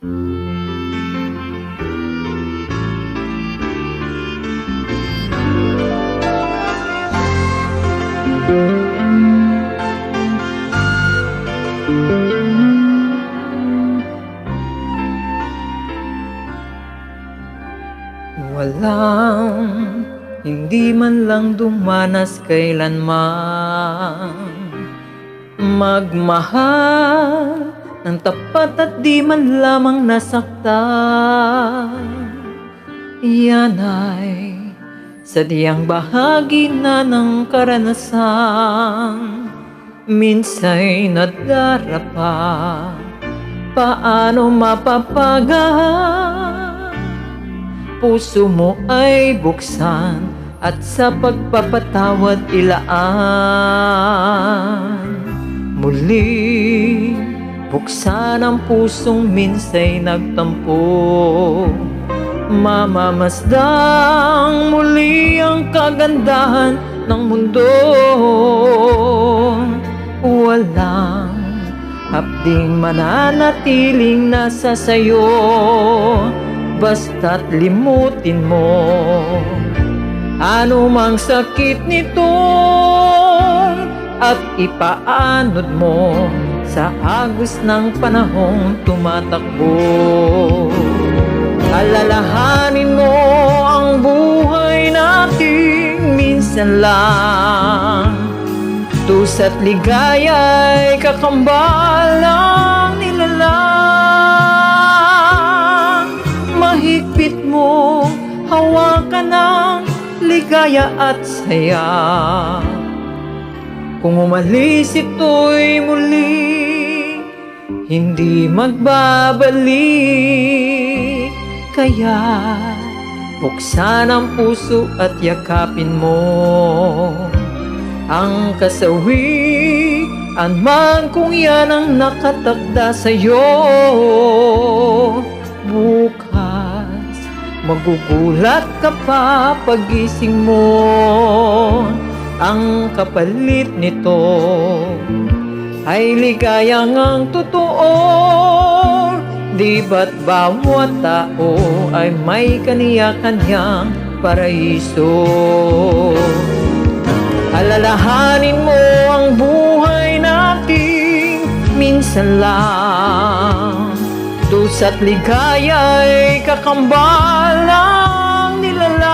Walang hindi man lang dumanas kailanman magmahal ng tapat at di man lamang nasaktan. Yan ay sadyang bahagi na ng karanasan. Minsa'y nadarapa, paano mapapagaan? Puso mo ay buksan at sa pagpapatawad ilaan. Muli buksan ang pusong minsa'y nagtampo, mamamasdang muli ang kagandahan ng mundo. Walang hapding mananatiling nasa sayo, basta't limutin mo anumang sakit nito at ipaanod mo sa agos ng panahong tumatakbo. Alalahanin mo ang buhay natin minsan lang, tusa't ligaya'y kakambal ng nilalang. Mahigpit mo hawakan ng ligaya at saya. Kung umalis ito'y muli hindi magbabalik. Kaya buksan ang puso at yakapin mo ang kasawian man kung yan ang nakatakda sa'yo. Bukas magugulat ka pa pagising mo, ang kapalit nito ay ligayang ang totoo. Di ba't bawat tao ay may kaniya-kanyang paraiso? Alalahanin mo ang buhay natin minsan lang, tusa't ligaya'y kakambal ng nilalang.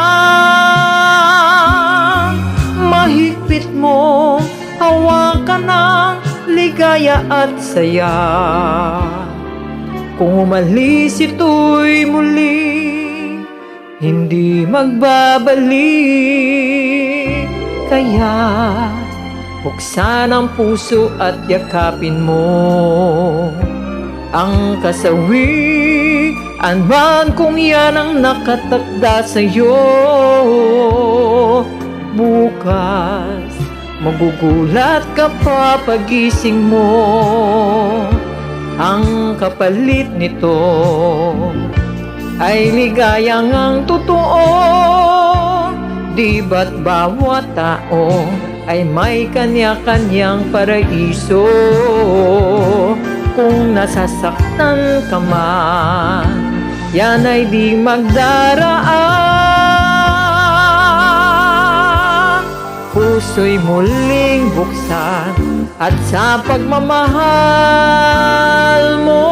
Mahigpit mo hawakan ng ligaya at saya. Kung umalis ito'y muli hindi magbabalik. Kaya buksan ang puso at yakapin mo ang kasawian man kung yan ang nakatakda sa'yo. Bukas magugulat ka pa pagising mo, ang kapalit nito ay ligayang ang totoo. Di ba't bawat tao ay may kanya-kanyang paraiso? Kung nasasaktan ka man, yan ay di magdaraan. Puso'y muling buksan at sa pagmamahal mo